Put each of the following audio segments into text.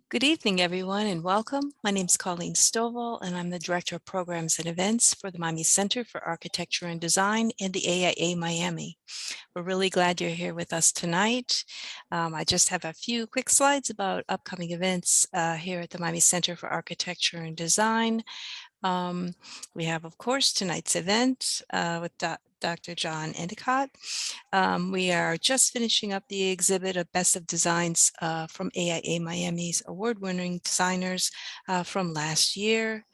Good evening, everyone, and welcome. My name is Colleen Stovall, and I'm the Director of Programs and Events for the Miami Center for Architecture and Design in the AIA Miami. We're really glad you're here with us tonight. I just have a few quick slides about upcoming events here at the Miami Center for Architecture and Design. We have, of course, tonight's event with Dr. John Endicott. We are just finishing up the exhibit of Best of Designs from AIA Miami's award-winning designers from last year.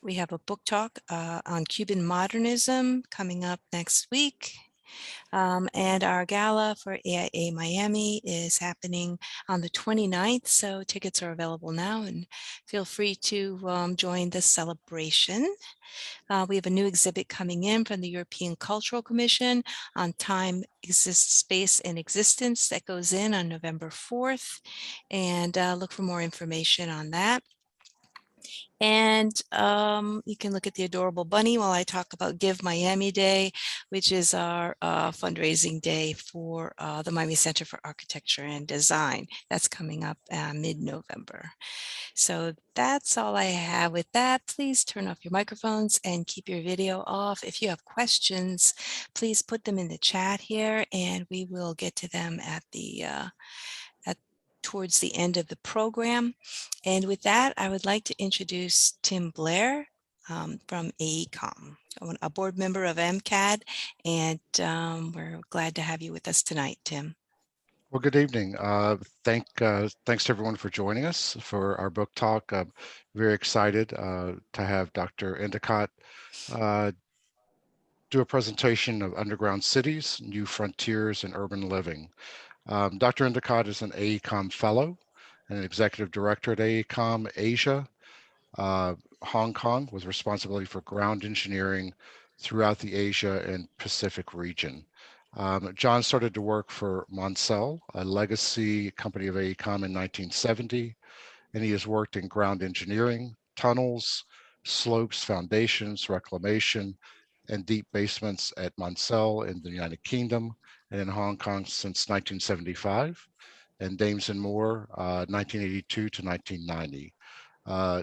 We have a book talk on Cuban modernism coming up next week. And our gala for AIA Miami is happening on the 29th, so tickets are available now, and feel free to join the celebration. We have a new exhibit coming in from the European Cultural Commission on Time, Space, and Existence that goes in on November 4th, and look for more information on that. And you can look at the adorable bunny while I talk about Give Miami Day, which is our fundraising day for the Miami Center for Architecture and Design. That's coming up mid-November. So that's all I have with that. Please turn off your microphones and keep your video off. If you have questions, please put them in the chat here, and we will get to them at the towards the end of the program. And with that, I would like to introduce Tim Blair from AECOM, a board member of MCAD, and we're glad to have you with us tonight, Tim. Well, good evening. Thanks to everyone for joining us for our book talk. I'm very excited to have Dr. Endicott do a presentation of underground cities, new frontiers, and urban living. Dr. Endicott is an AECOM Fellow and an Executive Director at AECOM Asia, Hong Kong, with responsibility for ground engineering throughout the Asia and Pacific region. John started to work for Montreal, a legacy company of AECOM, in 1970, and he has worked in ground engineering, tunnels, slopes, foundations, reclamation, and deep basements at Montreal in the United Kingdom and in Hong Kong since 1975, and Dames and Moore, 1982 to 1990.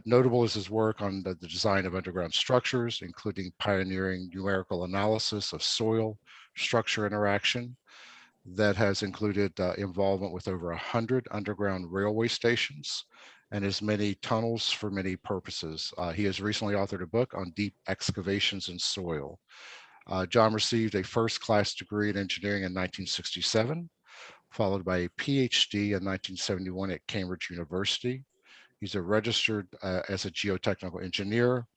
Notable is his work on the design of underground structures, including pioneering numerical analysis of soil structure interaction that has included involvement with over 100 underground railway stations and as many tunnels for many purposes. He has recently authored a book on deep excavations in soil. John received a first-class degree in engineering in 1967, followed by a PhD in 1971 at Cambridge University. He's registered as a geotechnical engineer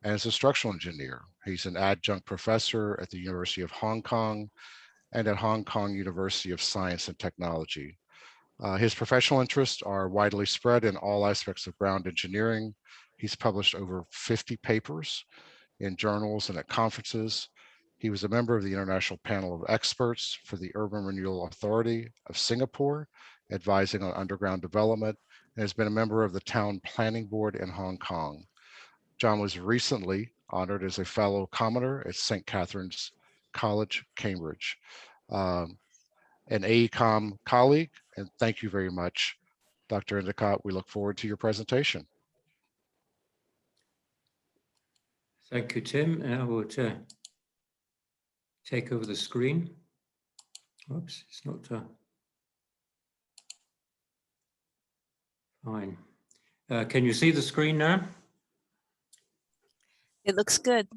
and as a structural engineer. He's an adjunct professor at the University of Hong Kong and at Hong Kong University of Science and Technology. His professional interests are widely spread in all aspects of ground engineering. He's published over 50 papers in journals and at conferences. He was a member of the International Panel of Experts for the Urban Renewal Authority of Singapore, advising on underground development, and has been a member of the Town Planning Board in Hong Kong. John was recently honored as a fellow commoner at St. Catherine's College, Cambridge. An AECOM colleague, and thank you very much, Dr. Endicott. We look forward to your presentation. Thank you, Tim. And I will take over the screen. Oops, it's not fine. Can you see the screen now? It looks good.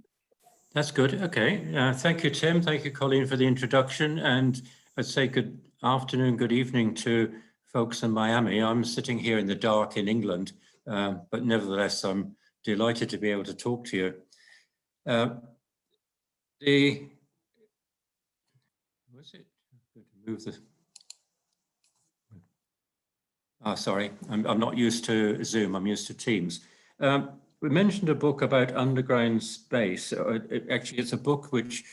That's good. Okay. Thank you, Tim. Thank you, Colleen, for the introduction. And I'd say good afternoon, good evening to folks in Miami. I'm sitting here in the dark in England, but nevertheless, I'm delighted to be able to talk to you. Sorry, I'm not used to Zoom, I'm used to Teams. We mentioned a book about underground space. Actually, it's a book which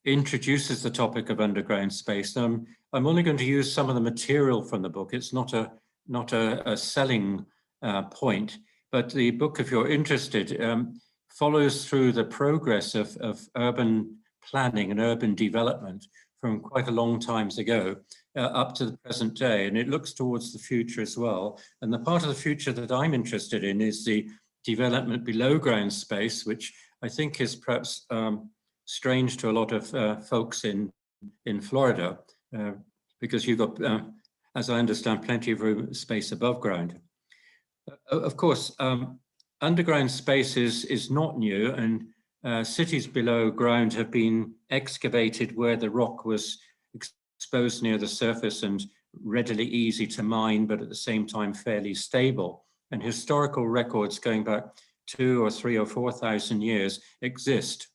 introduces the topic of underground space. I'm only going to use some of the material from the book. It's not a selling point, but the book, if you're interested, follows through the progress of urban planning and urban development from quite a long time ago, up to the present day, and it looks towards the future as well. And the part of the future that I'm interested in is the development below ground space, which I think is perhaps strange to a lot of folks in Florida, because you've got, as I understand, plenty of room space above ground. Of course, underground space is not new, and cities below ground have been excavated where the rock was exposed near the surface and readily easy to mine, but at the same time fairly stable. And historical records going back 2,000 or 3,000 or 4,000 years exist.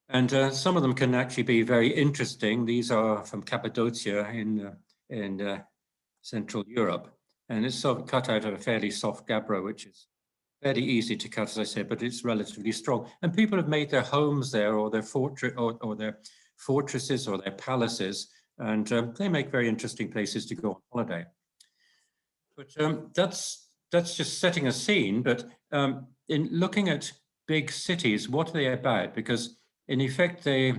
And some of them can actually be very interesting. These are from Cappadocia in Central Europe. And it's sort of cut out of a fairly soft gabbro, which is fairly easy to cut, as I said, but it's relatively strong. And people have made their homes there, or their or their fortresses, or their palaces, and they make very interesting places to go on holiday. But that's just setting a scene. But in looking at big cities, what are they about? Because in effect, they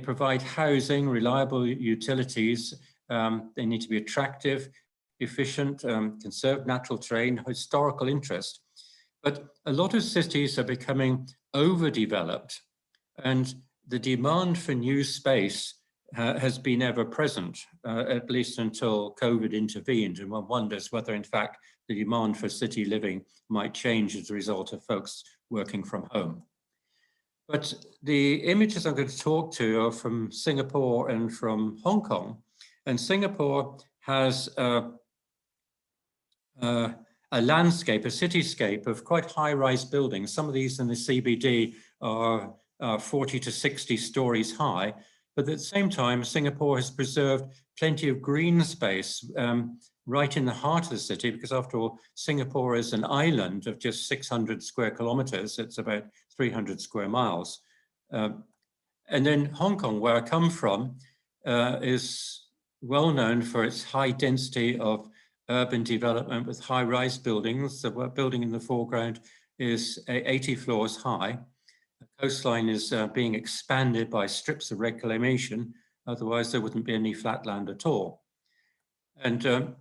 provide housing, reliable utilities. They need to be attractive, efficient, conserve natural terrain, historical interest. But a lot of cities are becoming overdeveloped, and the demand for new space has been ever present, at least until COVID intervened. And one wonders whether, in fact, the demand for city living might change as a result of folks working from home. But the images I'm going to talk to are from Singapore and from Hong Kong. And Singapore has a landscape, a cityscape of quite high-rise buildings. Some of these in the CBD are 40 to 60 stories high. But at the same time, Singapore has preserved plenty of green space right in the heart of the city, because after all, Singapore is an island of just 600 square kilometers. It's about 300 square miles. And then Hong Kong, where I come from, is well known for its high density of urban development with high-rise buildings. The building in the foreground is 80 floors high. The coastline is being expanded by strips of reclamation. Otherwise, there wouldn't be any flat land at all. And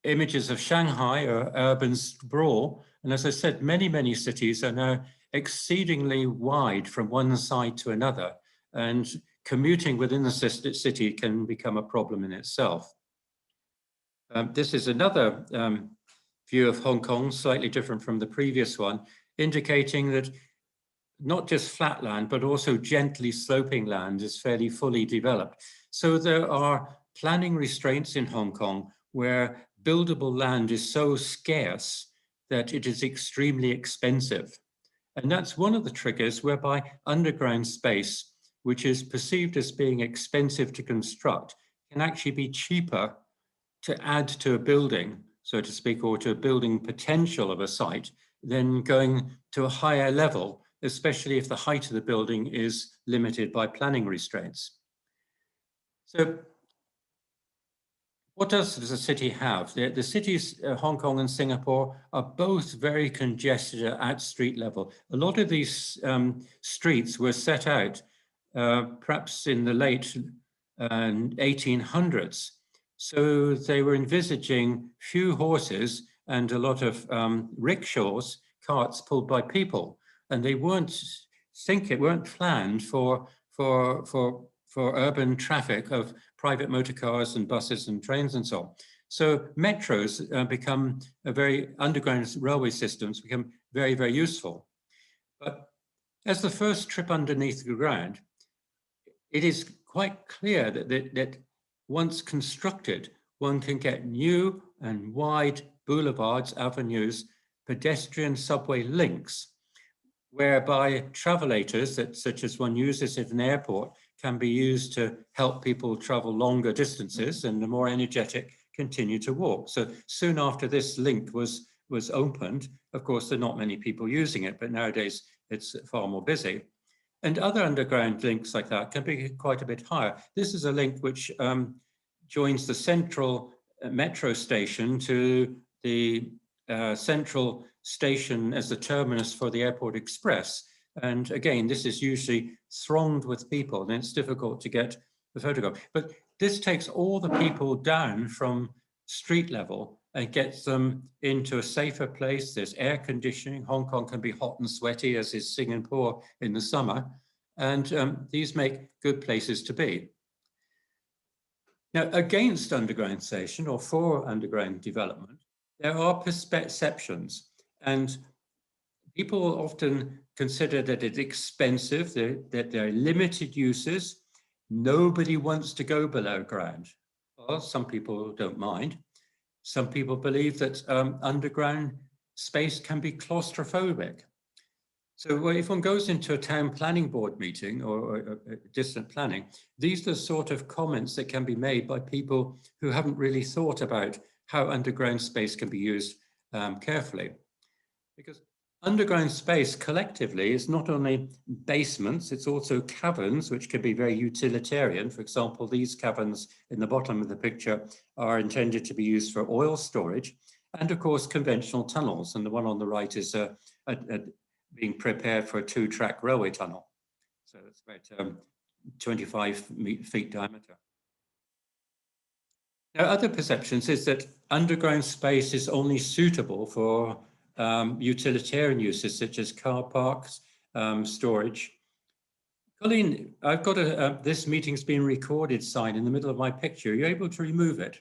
images of Shanghai are urban sprawl. And as I said, many, many cities are now exceedingly wide from one side to another. And commuting within the city can become a problem in itself. This is another view of Hong Kong, slightly different from the previous one, indicating that not just flat land, but also gently sloping land is fairly fully developed. So there are planning restraints in Hong Kong where buildable land is so scarce that it is extremely expensive. And that's one of the triggers whereby underground space, which is perceived as being expensive to construct, can actually be cheaper to add to a building, so to speak, or to a building potential of a site, than going to a higher level, especially if the height of the building is limited by planning restraints. So what does a city have? The cities, Hong Kong and Singapore, are both very congested at street level. A lot of these streets were set out perhaps in the late 1800s. So they were envisaging few horses and a lot of rickshaws, carts pulled by people. And they weren't planned for urban traffic of private motor cars and buses and trains and so on. So metros underground railway systems become very, very useful. But as the first trip underneath the ground, it is quite clear that once constructed, one can get new and wide boulevards, avenues, pedestrian subway links, whereby travelators, such as one uses at an airport, can be used to help people travel longer distances, and the more energetic continue to walk. So soon after this link was opened, of course, there are not many people using it, but nowadays it's far more busy. And other underground links like that can be quite a bit higher. This is a link which joins the central metro station to the central station as the terminus for the airport express. And again, this is usually thronged with people, and it's difficult to get the photograph. But this takes all the people down from street level and gets them into a safer place. There's air conditioning. Hong Kong can be hot and sweaty, as is Singapore in the summer. And these make good places to be. Now, against underground station or for underground development, there are perceptions, and people often consider that it's expensive, that there are limited uses. Nobody wants to go below ground. Well, some people don't mind. Some people believe that underground space can be claustrophobic. So if one goes into a town planning board meeting or distant planning, these are the sort of comments that can be made by people who haven't really thought about how underground space can be used carefully. Because underground space collectively is not only basements, it's also caverns, which can be very utilitarian. For example, these caverns in the bottom of the picture are intended to be used for oil storage, and of course, conventional tunnels. And the one on the right is being prepared for a 2-track railway tunnel. So it's about 25 feet diameter. Now, other perceptions is that underground space is only suitable for utilitarian uses such as car parks, storage. Colleen, I've got this meeting's being recorded sign in the middle of my picture. Are you able to remove it?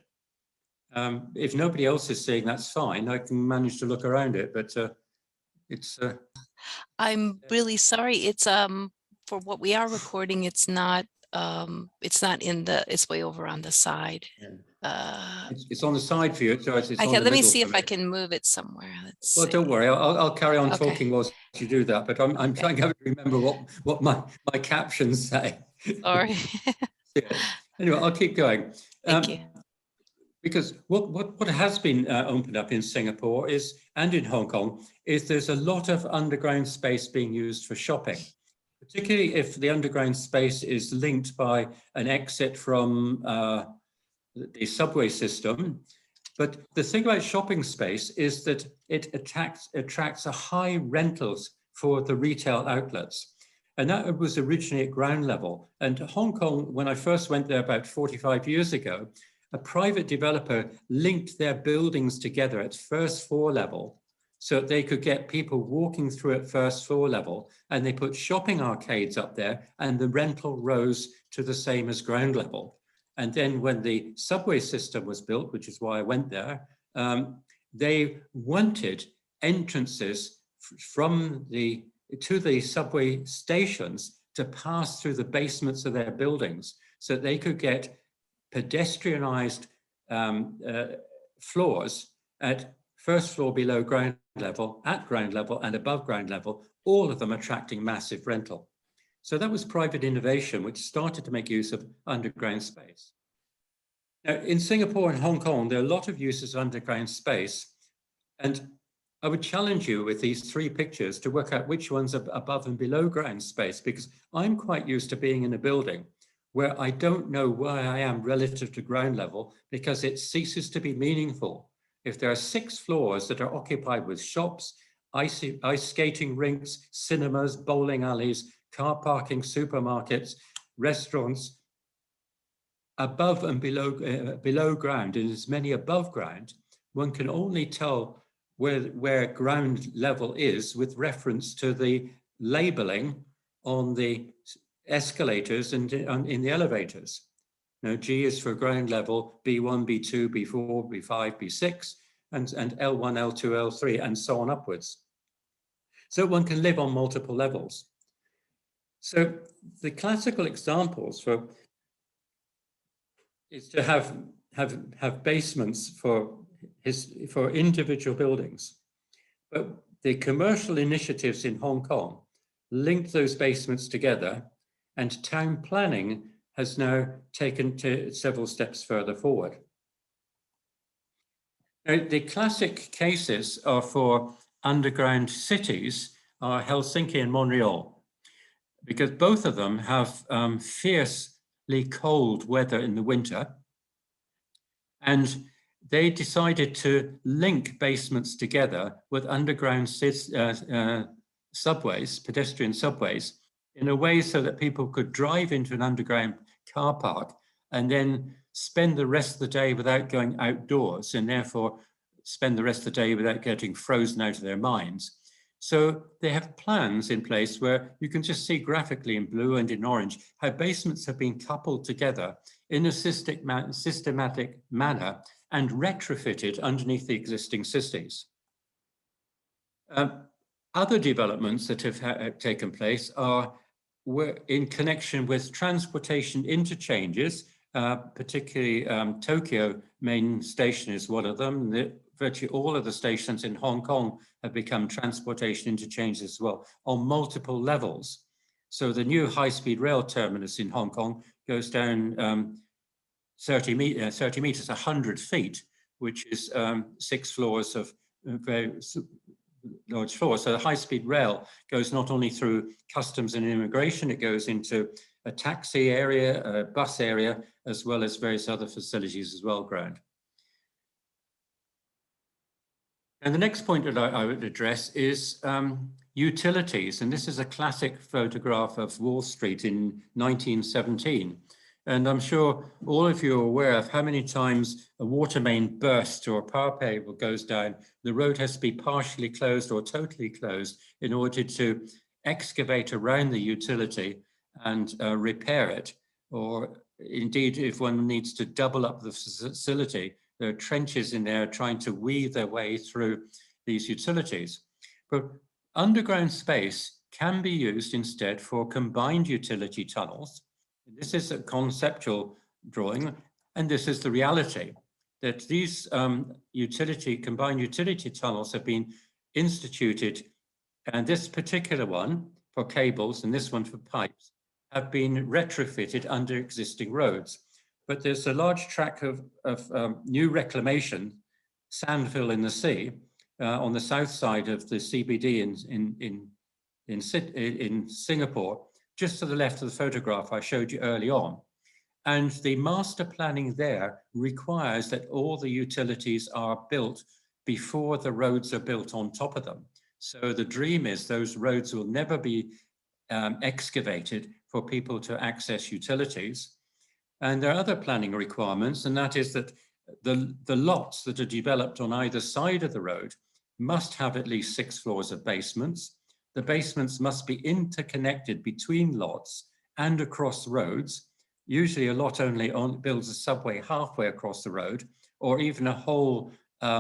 If nobody else is saying that's fine, I can manage to look around it, but it's... I'm really sorry. It's for what we are recording, it's not in the, it's way over on the side. It's on the side for you, so it's on the let me middle see for if I can move it somewhere. Let's Well, see. don't worry. I'll carry on Okay. talking whilst you do that. But I'm trying to remember what my captions say. Sorry. Yeah. Anyway, I'll keep going. Thank you. Because what has been opened up in Singapore is, and in Hong Kong, is there's a lot of underground space being used for shopping, particularly if the underground space is linked by an exit from the subway system. But the thing about shopping space is that it attracts a high rentals for the retail outlets. And that was originally at ground level. And Hong Kong, when I first went there about 45 years ago, a private developer linked their buildings together at first floor level so that they could get people walking through at first floor level. And they put shopping arcades up there, and the rental rose to the same as ground level. And then when the subway system was built, which is why I went there, they wanted entrances to the subway stations to pass through the basements of their buildings so that they could get pedestrianized floors at first floor below ground level, at ground level, and above ground level, all of them attracting massive rental. So that was private innovation, which started to make use of underground space. Now, in Singapore and Hong Kong, there are a lot of uses of underground space. And I would challenge you with these 3 pictures to work out which ones are above and below ground space, because I'm quite used to being in a building where I don't know where I am relative to ground level, because it ceases to be meaningful. If there are 6 floors that are occupied with shops, ice skating rinks, cinemas, bowling alleys, car parking, supermarkets, restaurants, above and below ground, and as many above ground, one can only tell where ground level is with reference to the labeling on the escalators and in the elevators. Now, G is for ground level, B1, B2, B4, B5, B6, and L1, L2, L3, and so on upwards. So one can live on multiple levels. So the classical examples is to have basements for individual buildings. But the commercial initiatives in Hong Kong linked those basements together, and town planning has now taken to several steps further forward. Now, the classic cases are for underground cities are Helsinki and Montreal, because both of them have fiercely cold weather in the winter. And they decided to link basements together with underground subways, pedestrian subways, in a way so that people could drive into an underground car park and then spend the rest of the day without going outdoors, and therefore spend the rest of the day without getting frozen out of their minds. So they have plans in place where you can just see graphically in blue and in orange how basements have been coupled together in a systematic manner and retrofitted underneath the existing cities. Other developments that have taken place were in connection with transportation interchanges, particularly Tokyo main station is one of them. Virtually all of the stations in Hong Kong have become transportation interchanges as well on multiple levels. So the new high-speed rail terminus in Hong Kong goes down 30 meters, 100 feet, which is 6 floors of very large floors. So the high-speed rail goes not only through customs and immigration, it goes into a taxi area, a bus area, as well as various other facilities as well ground. And the next point that I would address is utilities. And this is a classic photograph of Wall Street in 1917. And I'm sure all of you are aware of how many times a water main bursts or a power cable goes down. The road has to be partially closed or totally closed in order to excavate around the utility and repair it. Or indeed, if one needs to double up the facility, there are trenches in there trying to weave their way through these utilities. But underground space can be used instead for combined utility tunnels. This is a conceptual drawing, and this is the reality, that these combined utility tunnels have been instituted, and this particular one for cables and this one for pipes have been retrofitted under existing roads. But there's a large tract of new reclamation, sandfill in the sea, on the south side of the CBD in Singapore, just to the left of the photograph I showed you early on. And the master planning there requires that all the utilities are built before the roads are built on top of them. So the dream is those roads will never be excavated for people to access utilities. And there are other planning requirements, and that is that the lots that are developed on either side of the road must have at least 6 floors of basements. The basements must be interconnected between lots and across roads. Usually a lot only builds a subway halfway across the road, or even a whole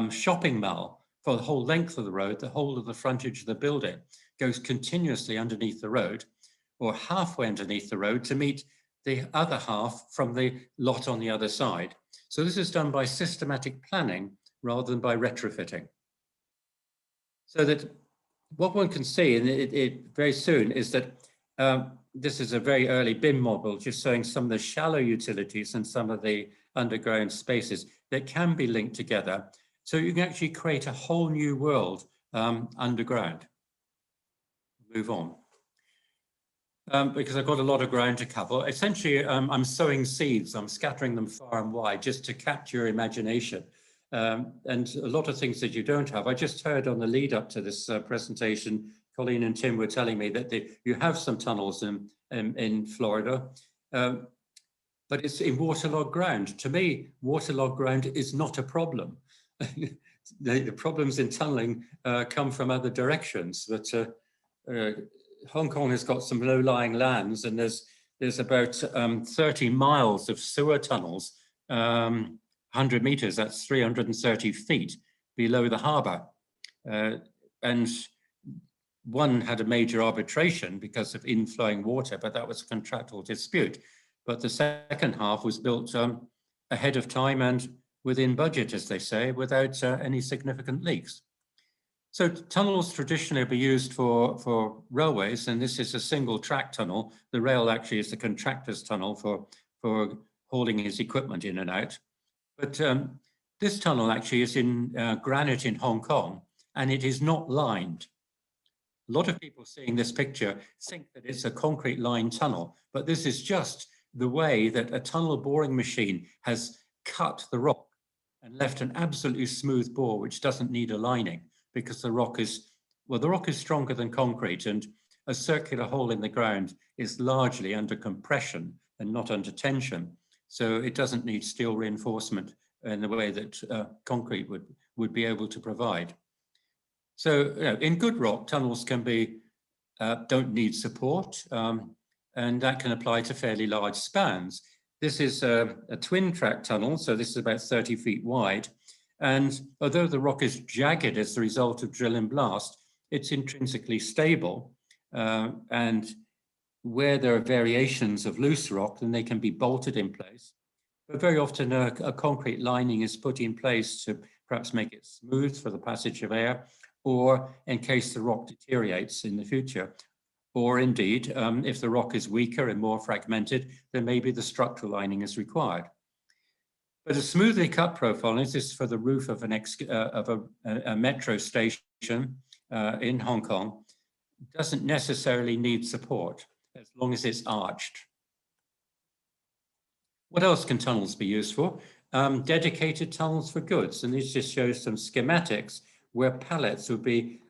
shopping mall for the whole length of the road. The whole of the frontage of the building goes continuously underneath the road, or halfway underneath the road to meet the other half from the lot on the other side. So this is done by systematic planning rather than by retrofitting. So that what one can see, and it very soon, is that this is a very early BIM model, just showing some of the shallow utilities and some of the underground spaces that can be linked together. So you can actually create a whole new world underground. Move on. Because I've got a lot of ground to cover. Essentially, I'm sowing seeds. I'm scattering them far and wide just to capture your imagination. And a lot of things that you don't have. I just heard on the lead up to this presentation, Colleen and Tim were telling me that you have some tunnels in Florida, but it's in waterlogged ground. To me, waterlogged ground is not a problem. The problems in tunneling come from other directions. But Hong Kong has got some low-lying lands, and there's about 30 miles of sewer tunnels, 100 meters, that's 330 feet below the harbour. And one had a major arbitration because of inflowing water, but that was a contractual dispute. But the second half was built ahead of time and within budget, as they say, without any significant leaks. So tunnels traditionally be used for railways, and this is a single track tunnel. The rail actually is the contractor's tunnel for hauling his equipment in and out. But this tunnel actually is in granite in Hong Kong, and it is not lined. A lot of people seeing this picture think that it's a concrete lined tunnel, but this is just the way that a tunnel boring machine has cut the rock and left an absolutely smooth bore, which doesn't need a lining, because the rock is stronger than concrete, and a circular hole in the ground is largely under compression and not under tension. So it doesn't need steel reinforcement in the way that concrete would be able to provide. So in good rock, tunnels can be, don't need support, and that can apply to fairly large spans. This is a twin track tunnel, so this is about 30 feet wide. And although the rock is jagged as the result of drill and blast, it's intrinsically stable. And where there are variations of loose rock, then they can be bolted in place. But very often a concrete lining is put in place to perhaps make it smooth for the passage of air, or in case the rock deteriorates in the future. Or indeed, if the rock is weaker and more fragmented, then maybe the structural lining is required. But a smoothly cut profile, this is for the roof of a metro station in Hong Kong, doesn't necessarily need support as long as it's arched. What else can tunnels be used for? Dedicated tunnels for goods, and this just shows some schematics where pallets would be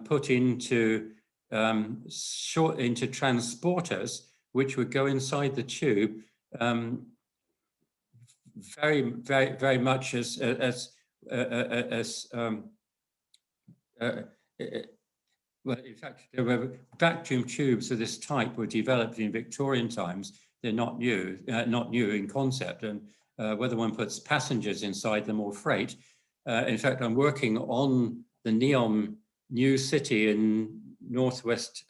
put into into transporters, which would go inside the tube very much as well, in fact, there were vacuum tubes of this type were developed in Victorian times. They're not new in concept, and whether one puts passengers inside them or freight. In fact, I'm working on the NEOM new city in northwest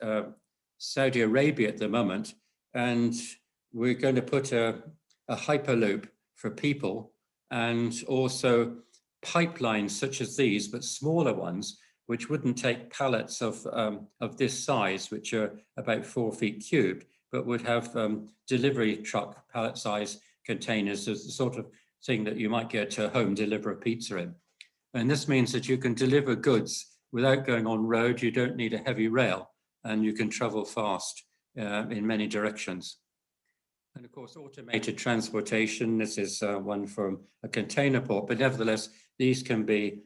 Saudi Arabia at the moment, and we're going to put a hyperloop for people and also pipelines such as these, but smaller ones, which wouldn't take pallets of this size, which are about 4 feet cubed, but would have delivery truck pallet size containers as the sort of thing that you might get to home deliver a pizza in. And this means that you can deliver goods without going on road. You don't need a heavy rail, and you can travel fast in many directions. And of course, automated transportation, this is one from a container port, but nevertheless, these can be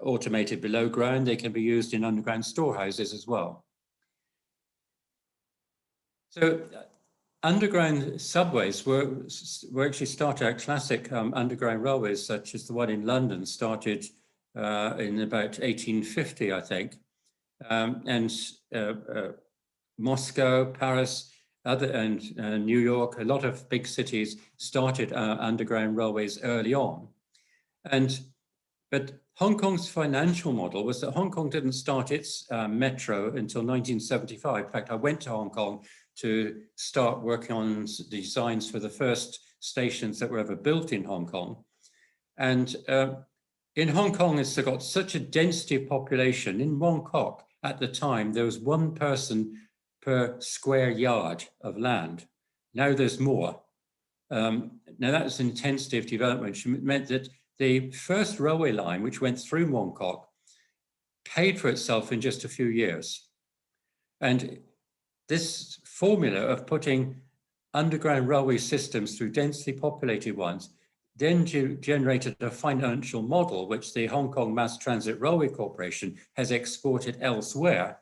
automated below ground. They can be used in underground storehouses as well. So underground subways were actually started out classic underground railways, such as the one in London, started in about 1850, I think. And Moscow, Paris, and New York, a lot of big cities started underground railways early on. But Hong Kong's financial model was that Hong Kong didn't start its metro until 1975. In fact, I went to Hong Kong to start working on designs for the first stations that were ever built in Hong Kong. And in Hong Kong, it's got such a density of population. In Mongkok, at the time, there was 1 person per square yard of land. Now there's more. Now that was an intensity of development, which meant that the first railway line, which went through Mongkok, paid for itself in just a few years. And this formula of putting underground railway systems through densely populated ones then generated a financial model which the Hong Kong Mass Transit Railway Corporation has exported elsewhere,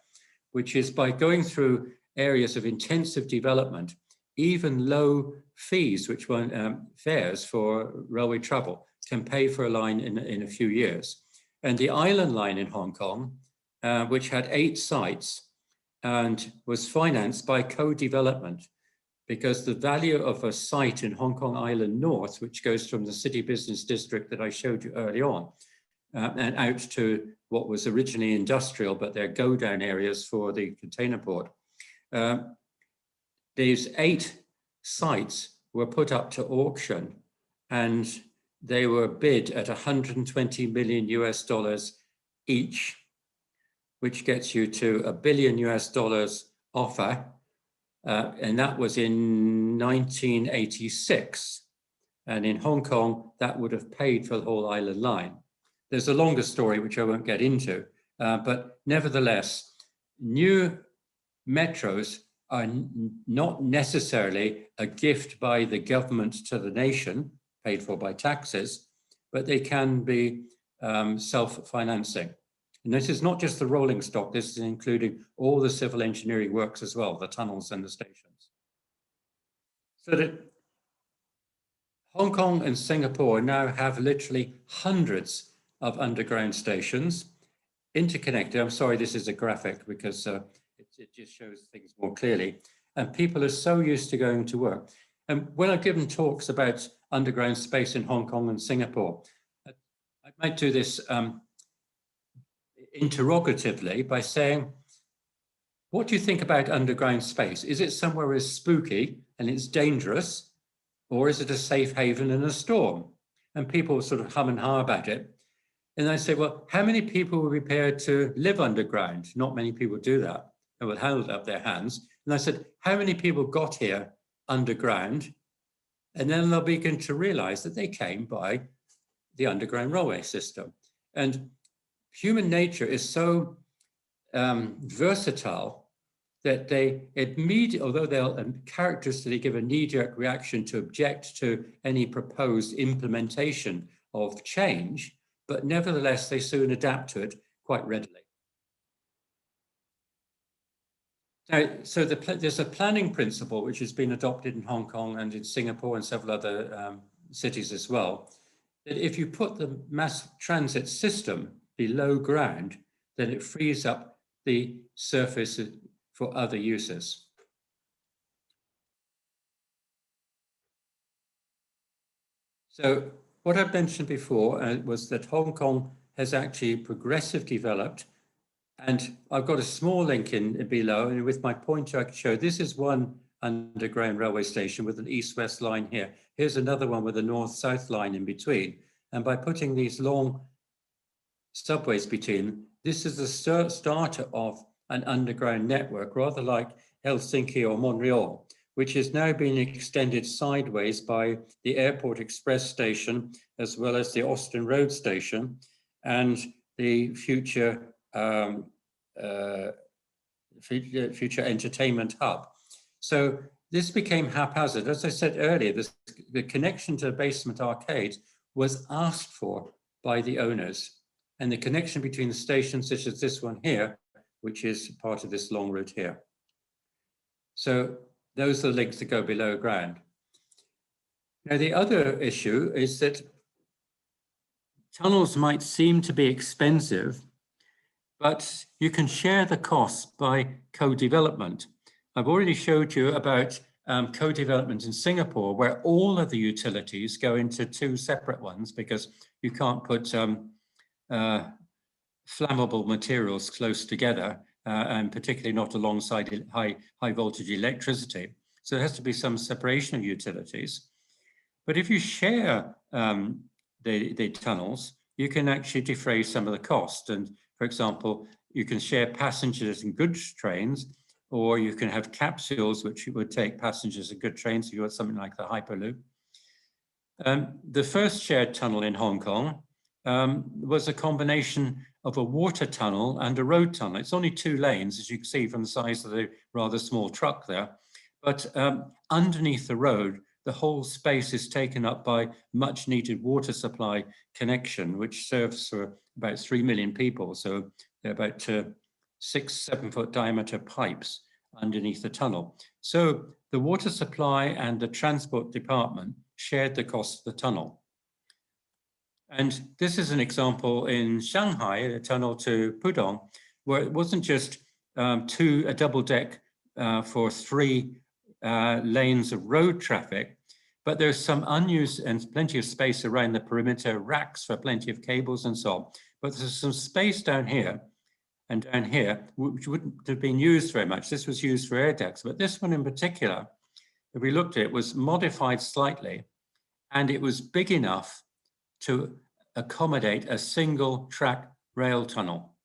which is by going through areas of intensive development, even low fees, which were fares for railway travel, can pay for a line in a few years. And the Island Line in Hong Kong, which had 8 sites and was financed by co-development, because the value of a site in Hong Kong Island North, which goes from the city business district that I showed you early on, and out to what was originally industrial, but they're go-down areas for the container port. These 8 sites were put up to auction, and they were bid at $120 million US each, which gets you to $1 billion US offer. And that was in 1986. And in Hong Kong, that would have paid for the whole Island Line. There's a longer story, which I won't get into, but nevertheless, new metros are not necessarily a gift by the government to the nation, paid for by taxes, but they can be self-financing. And this is not just the rolling stock, this is including all the civil engineering works as well, the tunnels and the stations. So that Hong Kong and Singapore now have literally hundreds of underground stations interconnected. I'm sorry, this is a graphic because it just shows things more clearly. And people are so used to going to work. And when I've given talks about underground space in Hong Kong and Singapore, I might do this interrogatively by saying, what do you think about underground space? Is it somewhere as spooky and it's dangerous, or is it a safe haven in a storm? And people sort of hum and ha about it. And I say, well, how many people were prepared to live underground? Not many people do that. They will hold up their hands. And I said, how many people got here underground? And then they'll begin to realize that they came by the underground railway system. And human nature is so versatile that they immediately, although they'll characteristically give a knee-jerk reaction to object to any proposed implementation of change, but nevertheless, they soon adapt to it quite readily. Now, so there's a planning principle which has been adopted in Hong Kong and in Singapore and several other cities as well, that if you put the mass transit system below ground, then it frees up the surface for other uses. So what I've mentioned before was that Hong Kong has actually progressively developed, and I've got a small link in below, and with my pointer I can show this is one underground railway station with an east-west line here. Here's another one with a north-south line in between. And by putting these long subways between, this is the start of an underground network, rather like Helsinki or Montreal, which is now being extended sideways by the Airport Express station, as well as the Austin Road station, and the future entertainment hub. So this became haphazard. As I said earlier, the connection to the basement arcade was asked for by the owners, and the connection between the stations, such as this one here, which is part of this long route here. So those are the links that go below ground. Now, the other issue is that tunnels might seem to be expensive, but you can share the cost by co-development. I've already showed you about co-development in Singapore, where all of the utilities go into two separate ones because you can't put flammable materials close together, and particularly not alongside high voltage electricity. So there has to be some separation of utilities. But if you share the tunnels, you can actually defray some of the cost. And for example, you can share passengers and goods trains, or you can have capsules which would take passengers and goods trains. So you have something like the Hyperloop. The first shared tunnel in Hong Kong was a combination of a water tunnel and a road tunnel. It's only 2 lanes, as you can see from the size of the rather small truck there. But underneath the road, the whole space is taken up by much needed water supply connection, which serves for about 3 million people. So they're about 6-7 foot diameter pipes underneath the tunnel. So the water supply and the transport department shared the cost of the tunnel. And this is an example in Shanghai, a tunnel to Pudong, where it wasn't just a double deck for 3 lanes of road traffic, but there's some unused and plenty of space around the perimeter, racks for plenty of cables and so on. But there's some space down here and down here, which wouldn't have been used very much. This was used for air decks, but this one in particular, if we looked at it, was modified slightly, and it was big enough to accommodate a single track rail tunnel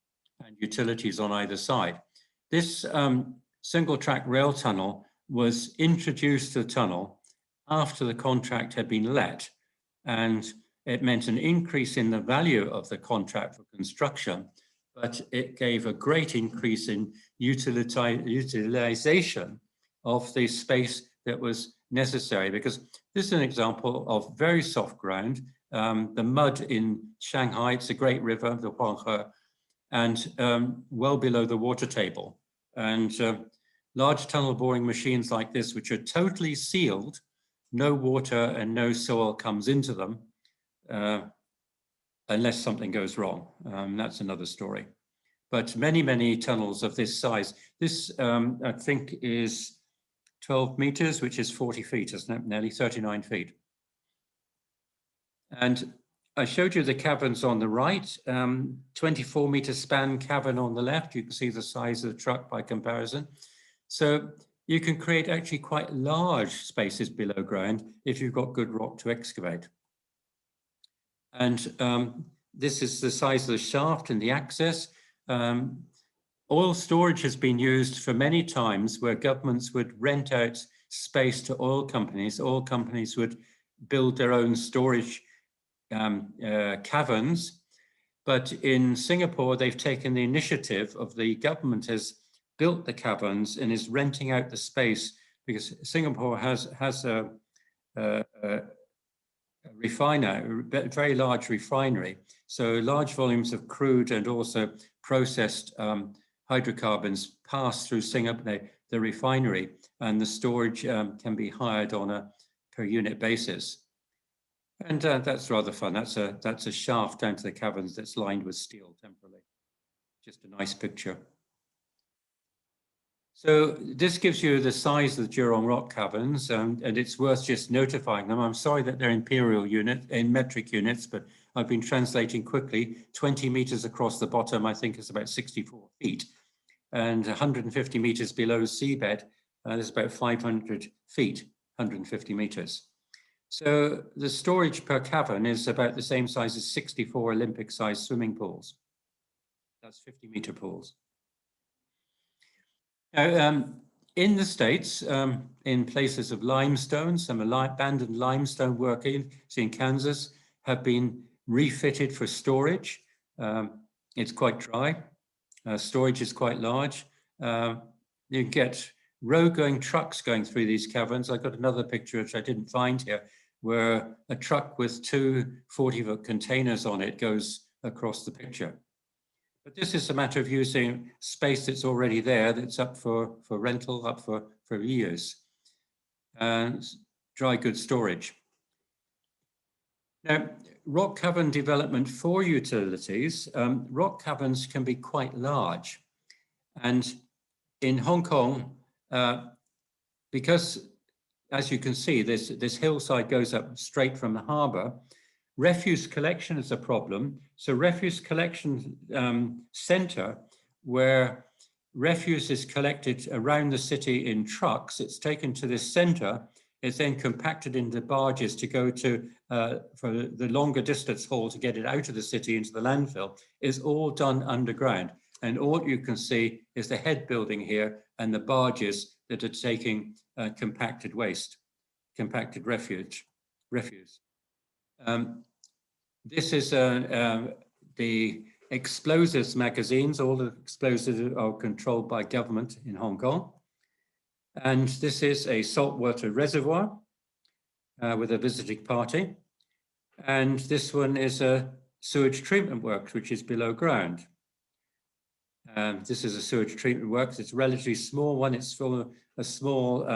and utilities on either side. This single track rail tunnel was introduced to the tunnel after the contract had been let, and it meant an increase in the value of the contract for construction, but it gave a great increase in utilization of the space that was necessary, because this is an example of very soft ground. The mud in Shanghai, it's a great river, the Huanghe, and well below the water table. And large tunnel boring machines like this, which are totally sealed no water and no soil comes into them unless something goes wrong. That's another story. But many, many tunnels of this size. This, I think, is 12 meters, which is 40 feet, isn't it? Nearly 39 feet. And I showed you the caverns on the right, 24-meter span cavern on the left. You can see the size of the truck by comparison. So you can create actually quite large spaces below ground if you've got good rock to excavate. And this is the size of the shaft and the access. Oil storage has been used for many times where governments would rent out space to oil companies. Oil companies would build their own storage caverns. But in Singapore, they've taken the initiative of the government has built the caverns and is renting out the space because Singapore has a refiner, a very large refinery. So large volumes of crude and also processed hydrocarbons pass through Singapore, the refinery, and the storage can be hired on a per unit basis. And that's rather fun. That's a shaft down to the caverns that's lined with steel temporarily. Just a nice picture. So this gives you the size of the Jurong rock caverns, and it's worth just notifying them. I'm sorry that they're imperial unit in metric units, but I've been translating quickly. 20 meters across the bottom, I think, is about 64 feet, and 150 meters below seabed is about 500 feet, 150 meters. So the storage per cavern is about the same size as 64 Olympic-sized swimming pools. That's 50-meter pools. Now, in the States, in places of limestone, some abandoned limestone work in Kansas have been refitted for storage. It's quite dry. Storage is quite large. You get row-going trucks going through these caverns. I've got another picture which I didn't find here, where a truck with two 40-foot containers on it goes across the picture. But this is a matter of using space that's already there, that's up for rental, up for reuse, and dry goods storage. Now, rock cavern development for utilities, rock caverns can be quite large. And in Hong Kong, because, as you can see, this hillside goes up straight from the harbour, refuse collection is a problem. So refuse collection centre, where refuse is collected around the city in trucks, it's taken to this centre, it's then compacted into barges to go to, for the longer distance haul to get it out of the city into the landfill, is all done underground. And all you can see is the head building here and the barges that are taking compacted waste, compacted refuse. This is the explosives magazines. All the explosives are controlled by government in Hong Kong. And this is a saltwater reservoir with a visiting party. And this one is a sewage treatment works, which is below ground. This is a sewage treatment works. It's a relatively small one. It's for a small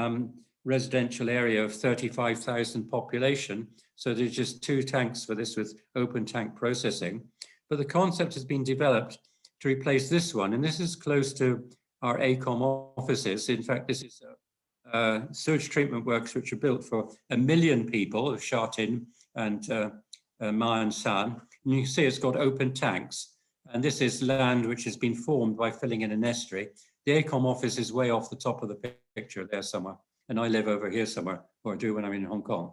residential area of 35,000 population. So there's just 2 tanks for this with open tank processing. But the concept has been developed to replace this one. And this is close to our AECOM offices. In fact, this is sewage treatment works which are built for 1 million people of Sha Tin and Ma and San. And you can see it's got open tanks. And this is land which has been formed by filling in an estuary. The AECOM office is way off the top of the picture there somewhere. And I live over here somewhere, or I do when I'm in Hong Kong.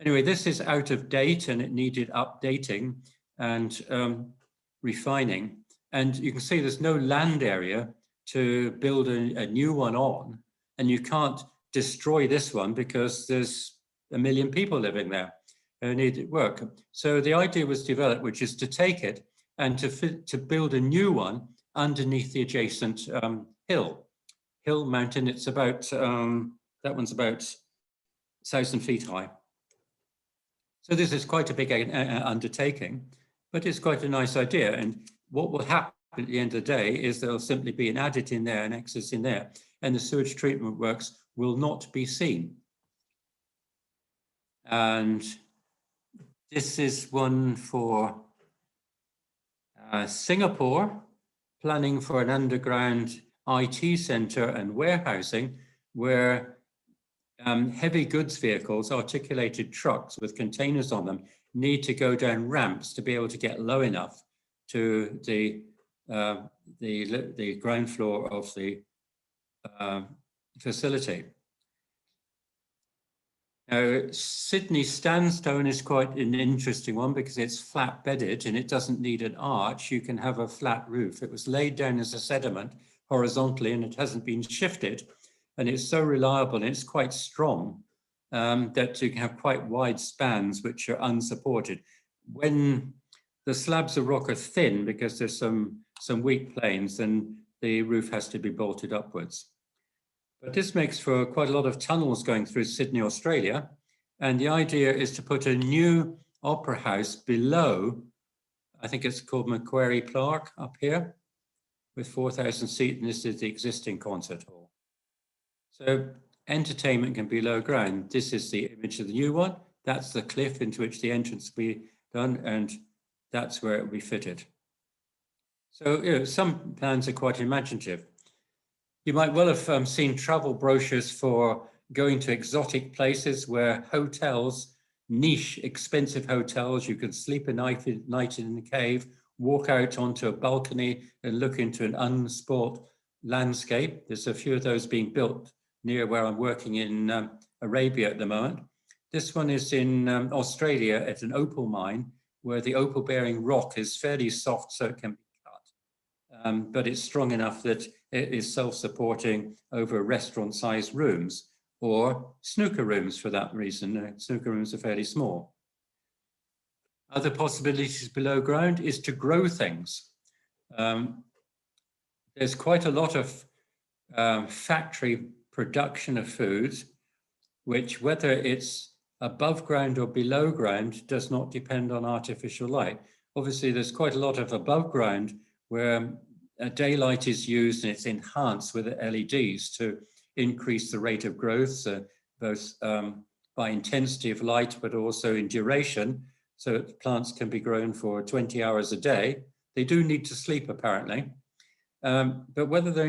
Anyway, this is out of date and it needed updating and refining. And you can see there's no land area to build a new one on. And you can't destroy this one because there's 1 million people living there who need work. So the idea was developed, which is to take it and to build a new one underneath the adjacent hill mountain. It's about, that one's about 1,000 feet high. So this is quite a big undertaking, but it's quite a nice idea. And what will happen at the end of the day is there'll simply be an adit in there, an excess in there, and the sewage treatment works will not be seen. And this is one for Singapore, planning for an underground IT center and warehousing where heavy goods vehicles, articulated trucks with containers on them, need to go down ramps to be able to get low enough to the ground floor of the facility. Now, Sydney Sandstone is quite an interesting one because it's flat bedded and it doesn't need an arch. You can have a flat roof. It was laid down as a sediment horizontally and it hasn't been shifted. And it's so reliable and it's quite strong that you can have quite wide spans which are unsupported. When the slabs of rock are thin because there's some weak planes, then the roof has to be bolted upwards. But this makes for quite a lot of tunnels going through Sydney, Australia. And the idea is to put a new opera house below, I think it's called Macquarie Park up here, with 4,000 seats, and this is the existing concert hall. So entertainment can be low ground. This is the image of the new one. That's the cliff into which the entrance will be done, and that's where it will be fitted. So, you know, some plans are quite imaginative. You might well have seen travel brochures for going to exotic places where hotels, niche, expensive hotels, you can sleep a night in the cave, walk out onto a balcony and look into an unsport landscape. There's a few of those being built near where I'm working in Arabia at the moment. This one is in Australia at an opal mine where the opal-bearing rock is fairly soft so it can be cut, but it's strong enough that it is self-supporting over restaurant-sized rooms or snooker rooms for that reason. Snooker rooms are fairly small. Other possibilities below ground is to grow things. There's quite a lot of factory production of foods, which whether it's above ground or below ground does not depend on artificial light. Obviously, there's quite a lot of above ground where daylight is used and it's enhanced with LEDs to increase the rate of growth, both by intensity of light, but also in duration, so that plants can be grown for 20 hours a day. They do need to sleep, apparently. But whether they're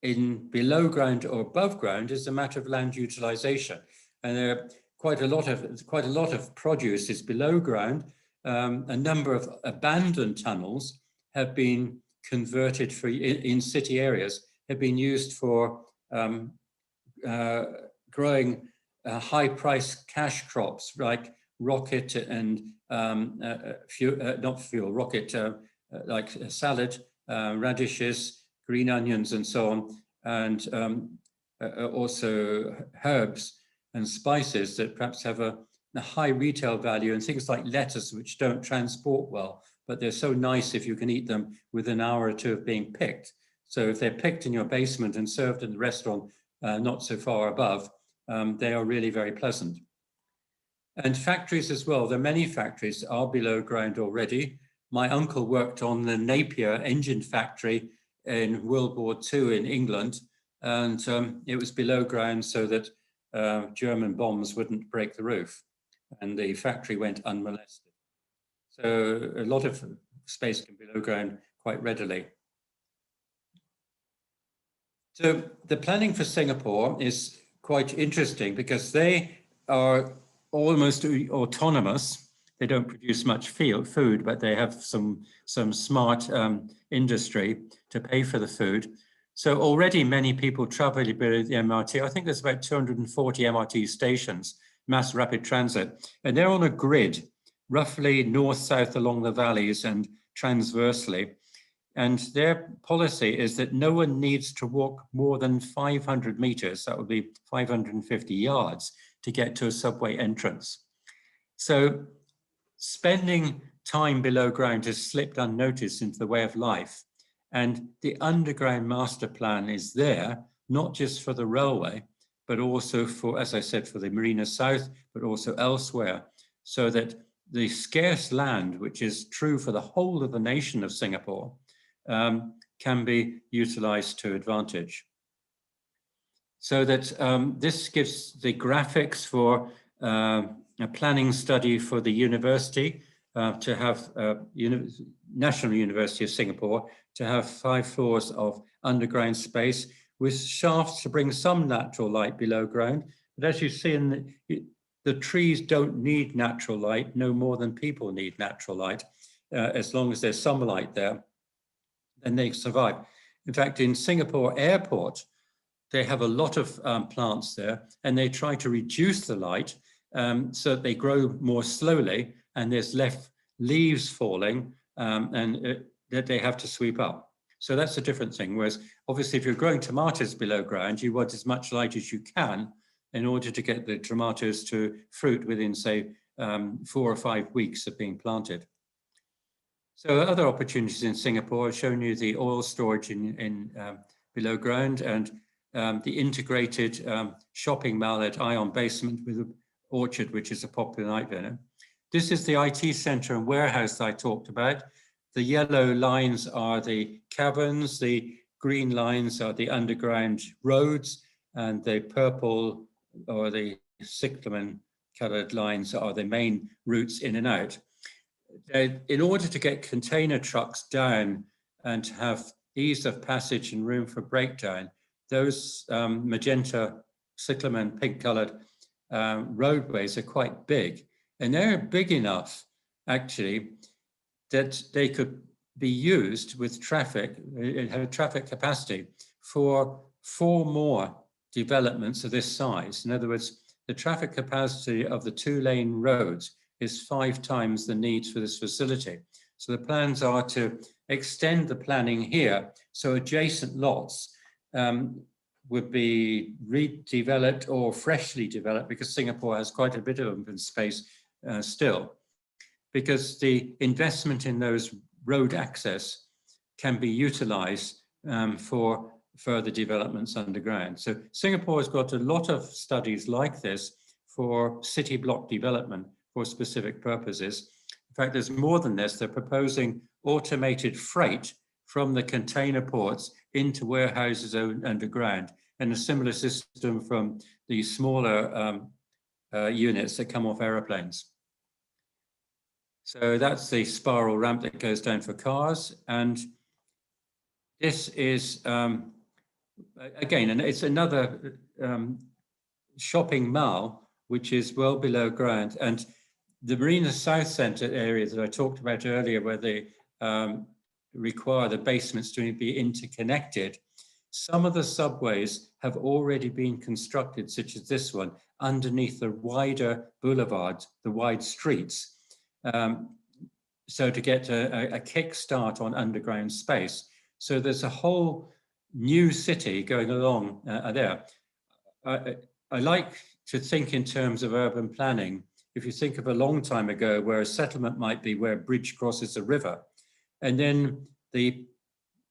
in below ground or above ground is a matter of land utilization. And there are quite a lot of produce is below ground. A number of abandoned tunnels have been converted for in city areas, have been used for growing high-priced cash crops like rocket and like salad, radishes, green onions, and so on, and also herbs and spices that perhaps have a high retail value, and things like lettuce, which don't transport well, but they're so nice if you can eat them within an hour or two of being picked. So if they're picked in your basement and served in the restaurant not so far above, they are really very pleasant. And factories as well. There are many factories that are below ground already. My uncle worked on the Napier engine factory in World War II in England, and it was below ground so that German bombs wouldn't break the roof, and the factory went unmolested. So a lot of space can be below ground quite readily. So the planning for Singapore is quite interesting because they are almost autonomous. They don't produce much food, but they have some smart industry to pay for the food. So already many people travel with the MRT. I think there's about 240 MRT stations, mass rapid transit, and they're on a grid, roughly north-south along the valleys and transversely. And their policy is that no one needs to walk more than 500 meters, that would be 550 yards, to get to a subway entrance. So spending time below ground has slipped unnoticed into the way of life. And the underground master plan is there, not just for the railway, but also for, as I said, for the Marina South, but also elsewhere, so that the scarce land, which is true for the whole of the nation of Singapore, can be utilized to advantage. So that this gives the graphics for a planning study for the university to have National University of Singapore to have 5 floors of underground space with shafts to bring some natural light below ground. But as you see, the trees don't need natural light no more than people need natural light. As long as there's some light there, then they survive. In fact, in Singapore Airport, they have a lot of plants there, and they try to reduce the light so that they grow more slowly, and there's less leaves falling that they have to sweep up. So that's a different thing. Whereas obviously if you're growing tomatoes below ground, you want as much light as you can in order to get the tomatoes to fruit within, say, 4 or 5 weeks of being planted. So other opportunities in Singapore, I've shown you the oil storage in below ground, and the integrated shopping mall at Ion Basement with an orchard, which is a popular night venue. This is the IT center and warehouse that I talked about. The yellow lines are the caverns, the green lines are the underground roads, and the purple or the cyclamen colored lines are the main routes in and out. In order to get container trucks down and to have ease of passage and room for breakdown, those magenta, cyclamen, pink colored roadways are quite big. And they're big enough, actually, that they could be used with traffic, have traffic capacity for 4 more developments of this size. In other words, the traffic capacity of the 2-lane roads is 5 times the needs for this facility. So the plans are to extend the planning here, so adjacent lots would be redeveloped or freshly developed, because Singapore has quite a bit of open space still, because the investment in those road access can be utilized for further developments underground. So Singapore has got a lot of studies like this for city block development for specific purposes. In fact, there's more than this. They're proposing automated freight from the container ports into warehouses underground, and a similar system from the smaller units that come off aeroplanes. So that's the spiral ramp that goes down for cars. And this is, again, and it's another shopping mall, which is well below ground. And the Marina South Centre area that I talked about earlier, where they require the basements to be interconnected, some of the subways have already been constructed, such as this one, underneath the wider boulevards, the wide streets. So to get a kickstart on underground space. So there's a whole new city going along there. I like to think in terms of urban planning. If you think of a long time ago where a settlement might be where a bridge crosses a river, and then the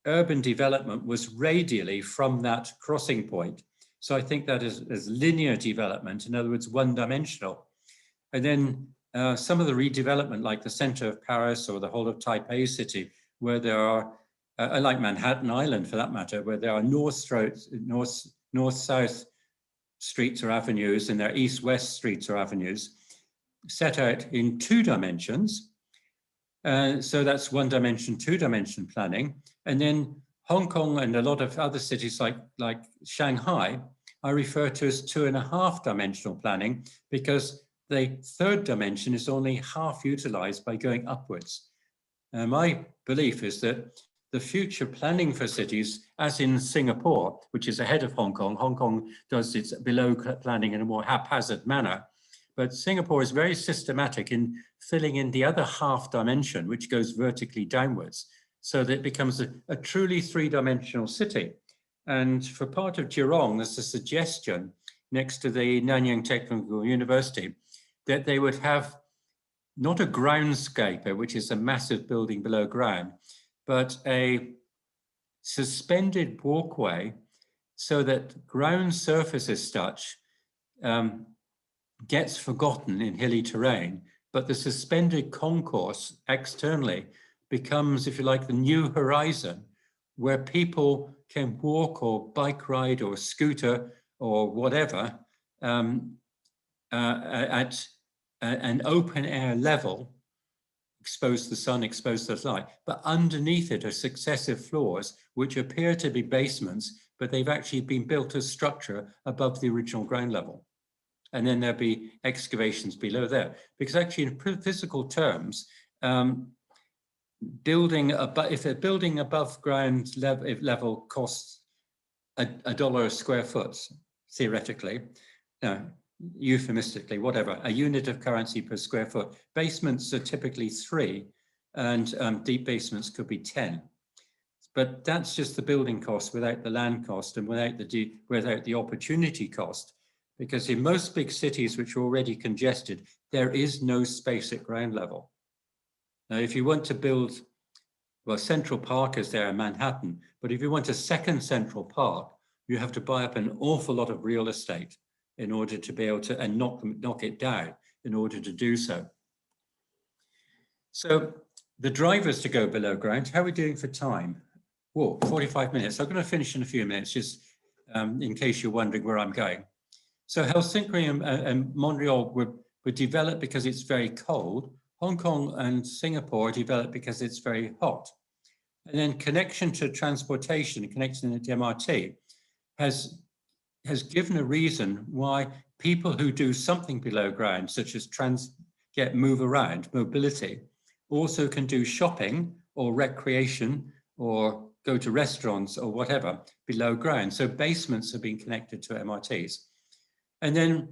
urban development was radially from that crossing point. So I think that is linear development, in other words, one-dimensional. And then some of the redevelopment, like the center of Paris or the whole of Taipei city, where there are, like Manhattan Island for that matter, where there are north-south streets or avenues, and there are east-west streets or avenues, set out in 2 dimensions. So that's 1-dimension, 2-dimension planning. And then Hong Kong and a lot of other cities like Shanghai, I refer to as 2.5-dimensional planning, because the 3rd dimension is only half utilized by going upwards. My belief is that the future planning for cities, as in Singapore, which is ahead of Hong Kong does its below planning in a more haphazard manner, but Singapore is very systematic in filling in the other half dimension, which goes vertically downwards, so that it becomes a truly 3-dimensional city. And for part of Jurong, there's a suggestion next to the Nanyang Technical University that they would have not a groundscaper, which is a massive building below ground, but a suspended walkway, so that ground surface as such gets forgotten in hilly terrain, but the suspended concourse externally becomes, if you like, the new horizon, where people can walk or bike ride or scooter or whatever at an open air level, exposed to the sun, exposed to the light, but underneath it are successive floors which appear to be basements, but they've actually been built as structure above the original ground level. And then there'll be excavations below there. Because actually in physical terms, if a building above ground level costs $1 a square foot, theoretically, euphemistically, whatever, a unit of currency per square foot. Basements are typically 3, and deep basements could be 10. But that's just the building cost without the land cost and without the opportunity cost. Because in most big cities which are already congested, there is no space at ground level. Now, if you want to build, well, Central Park is there in Manhattan, but if you want a second Central Park, you have to buy up an awful lot of real estate in order to be able to, and knock it down in order to do so. So the drivers to go below ground, how are we doing for time? Whoa, 45 minutes. I'm going to finish in a few minutes, just in case you're wondering where I'm going. So Helsinki and Montreal were developed because it's very cold. Hong Kong and Singapore are developed because it's very hot. And then connection to transportation, connection to MRT has given a reason why people who do something below ground, such as move around, mobility, also can do shopping or recreation or go to restaurants or whatever below ground. So basements have been connected to MRTs. And then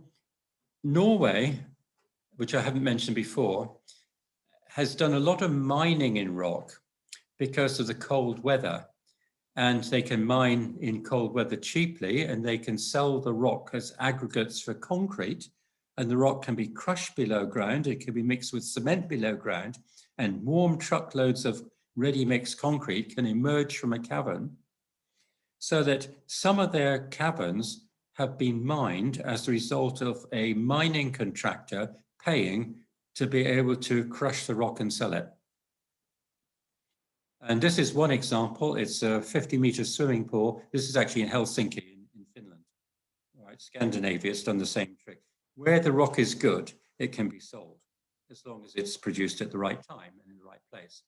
Norway, which I haven't mentioned before, has done a lot of mining in rock because of the cold weather. And they can mine in cold weather cheaply, and they can sell the rock as aggregates for concrete. And the rock can be crushed below ground. It can be mixed with cement below ground, and warm truckloads of ready mixed concrete can emerge from a cavern, so that some of their caverns have been mined as a result of a mining contractor paying to be able to crush the rock and sell it. And this is one example. It's a 50-meter swimming pool. This is actually in Helsinki in Finland. All right, Scandinavia, it's done the same trick. Where the rock is good, it can be sold, as long as it's produced at the right time and in the right place.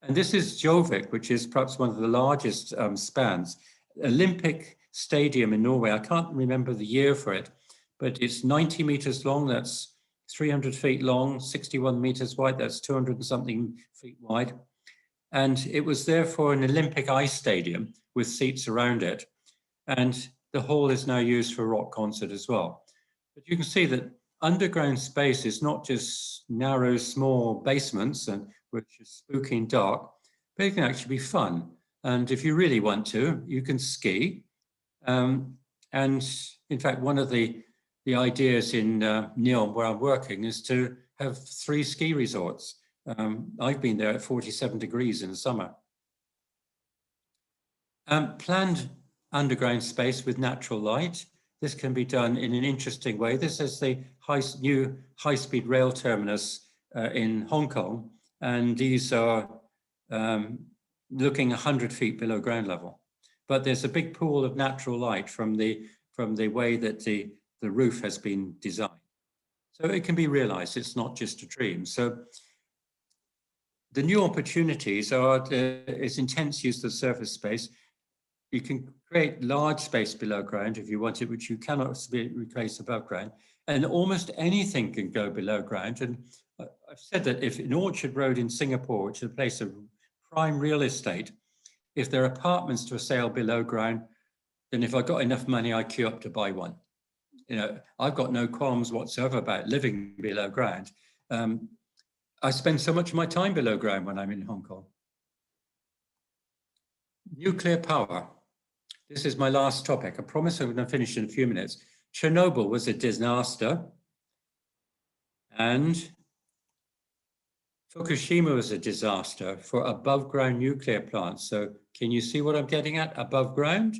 And this is Jovik, which is perhaps one of the largest spans. Olympic Stadium in Norway. I can't remember the year for it, but it's 90 meters long. That's 300 feet long, 61 meters wide. That's 200 and something feet wide. And it was therefore an Olympic ice stadium with seats around it. And the hall is now used for a rock concert as well. But you can see that underground space is not just narrow, small basements, and which is spooky and dark, but it can actually be fun. And if you really want to, you can ski. And in fact, one of the ideas in Nyon, where I'm working, is to have 3 ski resorts. I've been there at 47 degrees in the summer. Planned underground space with natural light. This can be done in an interesting way. This is the new high-speed rail terminus in Hong Kong. And these are looking 100 feet below ground level. But there's a big pool of natural light from the way that the roof has been designed. So it can be realized, it's not just a dream. So the new opportunities are its intense use of surface space. You can create large space below ground if you want it, which you cannot replace above ground. And almost anything can go below ground. And I've said that if in Orchard Road in Singapore, which is a place of prime real estate, if there are apartments for sale below ground, then if I got enough money, I queue up to buy one. You know, I've got no qualms whatsoever about living below ground. I spend so much of my time below ground when I'm in Hong Kong. Nuclear power. This is my last topic. I promise I'm going to finish in a few minutes. Chernobyl was a disaster, and Fukushima was a disaster for above ground nuclear plants. So can you see what I'm getting at? Above ground?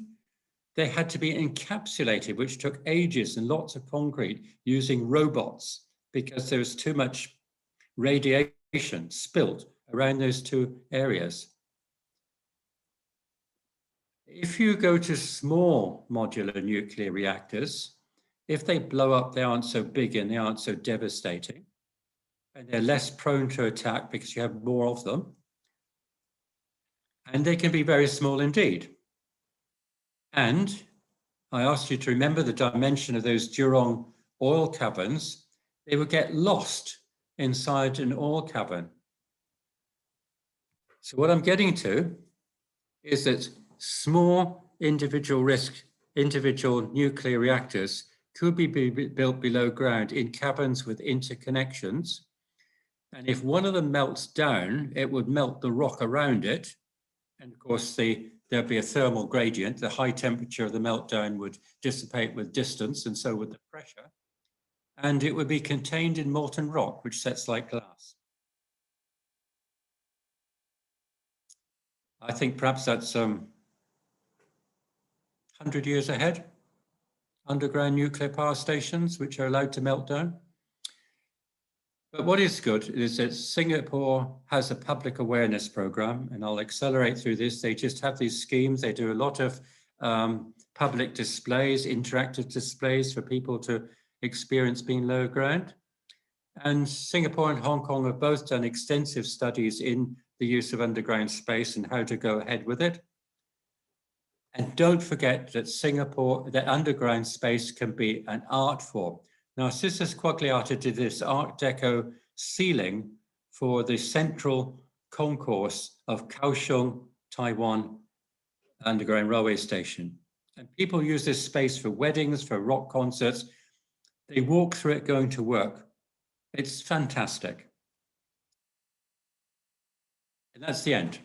They had to be encapsulated, which took ages and lots of concrete using robots because there was too much radiation spilt around those 2 areas. If you go to small modular nuclear reactors, if they blow up, they aren't so big and they aren't so devastating. And they're less prone to attack because you have more of them. And they can be very small indeed. And I asked you to remember the dimension of those Jurong oil caverns. They would get lost inside an oil cavern. So what I'm getting to is that small individual nuclear reactors could be built below ground in caverns with interconnections. And if one of them melts down, it would melt the rock around it. And of course, there'd be a thermal gradient. The high temperature of the meltdown would dissipate with distance, and so would the pressure. And it would be contained in molten rock, which sets like glass. I think perhaps that's 100 years ahead. Underground nuclear power stations, which are allowed to melt down. But what is good is that Singapore has a public awareness program, and I'll accelerate through this. They just have these schemes. They do a lot of public displays, interactive displays for people to experience being lower ground. And Singapore and Hong Kong have both done extensive studies in the use of underground space and how to go ahead with it. And don't forget that that underground space can be an art form. Narcissus Quagliata did this Art Deco ceiling for the central concourse of Kaohsiung, Taiwan Underground Railway Station. And people use this space for weddings, for rock concerts. They walk through it going to work. It's fantastic. And that's the end.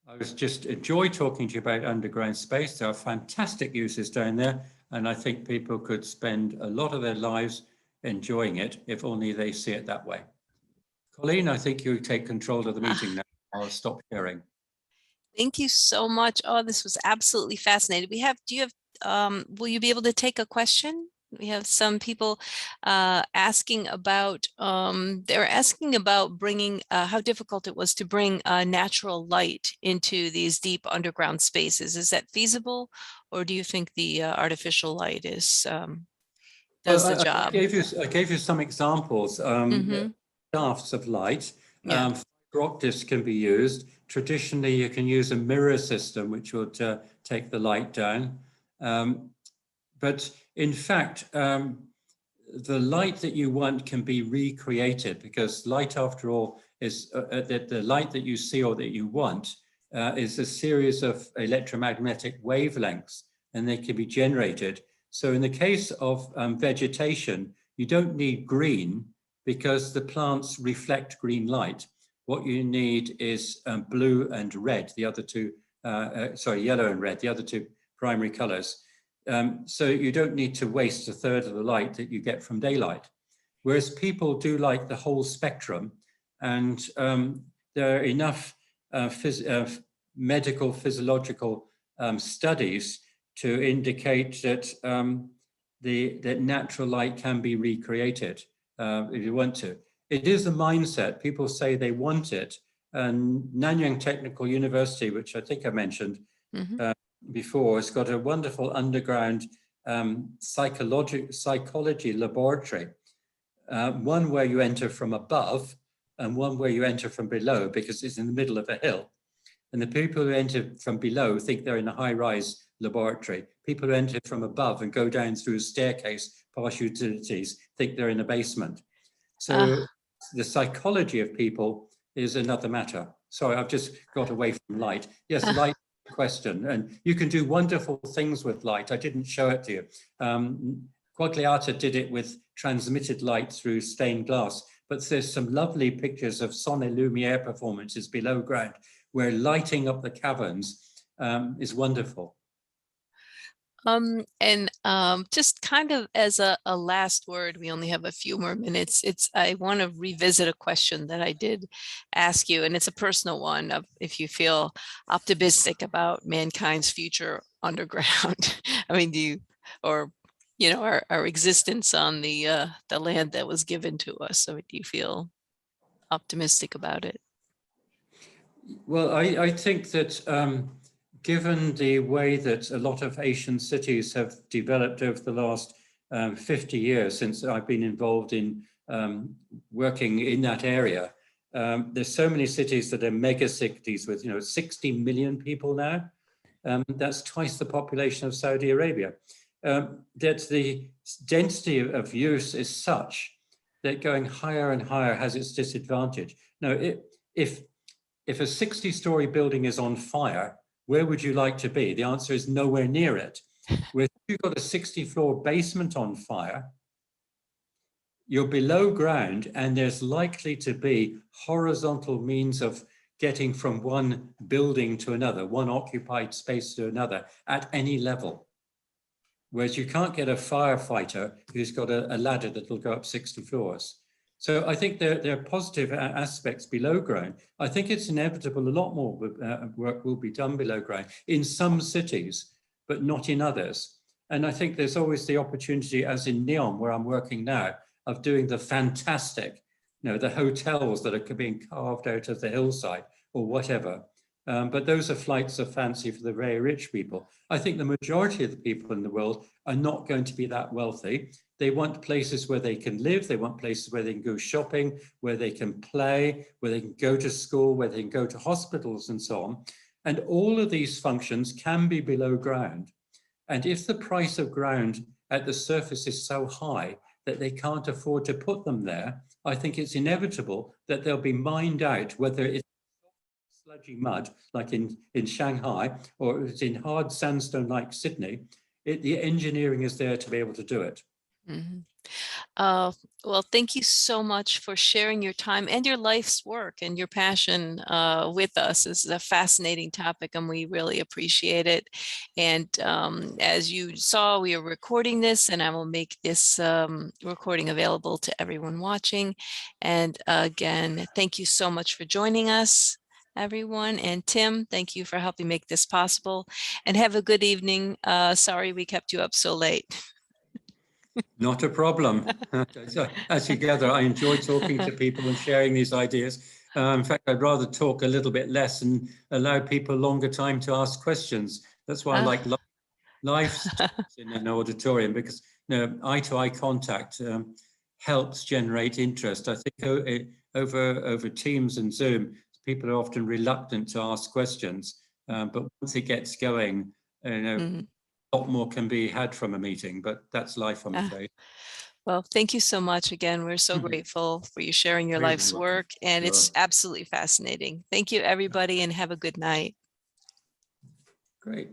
I was just enjoy talking to you about underground space. There are fantastic uses down there, and I think people could spend a lot of their lives enjoying it if only they see it that way. Colleen, I think you take control of the meeting now. I'll stop sharing. Thank you so much. Oh, this was absolutely fascinating. Will you be able to take a question? We have some people asking about, they're asking about bringing, how difficult it was to bring natural light into these deep underground spaces. Is that feasible, or do you think the artificial light does the job? I gave you some examples, shafts of light. Yeah. Fiber optics can be used. Traditionally, you can use a mirror system, which would take the light down. But in fact, the light that you want can be recreated, because light, after all, is the light that you see or that you want is a series of electromagnetic wavelengths, and they can be generated. So in the case of vegetation, you don't need green because the plants reflect green light. What you need is blue and red, the other two, yellow and red, the other two primary colors. So you don't need to waste a third of the light that you get from daylight. Whereas people do like the whole spectrum, and there are enough medical physiological studies to indicate that that natural light can be recreated if you want to. It is a mindset. People say they want it. And Nanyang Technical University, which I think I mentioned before, has got a wonderful underground psychology laboratory. One where you enter from above and one where you enter from below, because it's in the middle of a hill. And the people who enter from below think they're in a high-rise laboratory. People who enter from above and go down through a staircase past utilities think they're in a basement. So the psychology of people is another matter. Sorry, I've just got away from light. Yes, light question. And you can do wonderful things with light. I didn't show it to you. Quagliata did it with transmitted light through stained glass, but there's some lovely pictures of son et lumiere performances below ground where lighting up the caverns is wonderful. Just kind of as a last word, we only have a few more minutes. I want to revisit a question that I did ask you, and it's a personal one of if you feel optimistic about mankind's future underground. I mean, our existence on the land that was given to us. So do you feel optimistic about it? Well, I think that given the way that a lot of Asian cities have developed over the last 50 years since I've been involved in working in that area, there's so many cities that are mega cities with 60 million people now. That's twice the population of Saudi Arabia. That the density of use is such that going higher and higher has its disadvantage. Now, if a 60-story building is on fire, where would you like to be? The answer is nowhere near it. Where you've got a 60-floor basement on fire, you're below ground, and there's likely to be horizontal means of getting from one building to another, one occupied space to another at any level. Whereas you can't get a firefighter who's got a ladder that will go up 60 floors. So I think there are positive aspects below ground. I think it's inevitable a lot more work will be done below ground in some cities, but not in others. And I think there's always the opportunity, as in Neom, where I'm working now, of doing the fantastic, the hotels that are being carved out of the hillside or whatever. But those are flights of fancy for the very rich people. I think the majority of the people in the world are not going to be that wealthy. They want places where they can live. They want places where they can go shopping, where they can play, where they can go to school, where they can go to hospitals and so on. And all of these functions can be below ground. And if the price of ground at the surface is so high that they can't afford to put them there, I think it's inevitable that they'll be mined out, whether it's sludgy mud like in Shanghai or it's in hard sandstone like Sydney. The engineering is there to be able to do it. Mm-hmm. Well, thank you so much for sharing your time and your life's work and your passion with us. This is a fascinating topic and we really appreciate it. And as you saw, we are recording this and I will make this recording available to everyone watching. And again, thank you so much for joining us, everyone. And Tim, thank you for helping make this possible. And have a good evening. Sorry we kept you up so late. Not a problem. As you gather, I enjoy talking to people and sharing these ideas. In fact, I'd rather talk a little bit less and allow people longer time to ask questions. That's why I like live in an auditorium, because eye-to-eye contact helps generate interest. I think over Teams and Zoom, people are often reluctant to ask questions, but once it gets going, Mm-hmm. a lot more can be had from a meeting, but that's life, I'm afraid. Well, thank you so much again. We're so grateful for you sharing your life's work, and it's absolutely fascinating. Thank you, everybody, and have a good night. Great.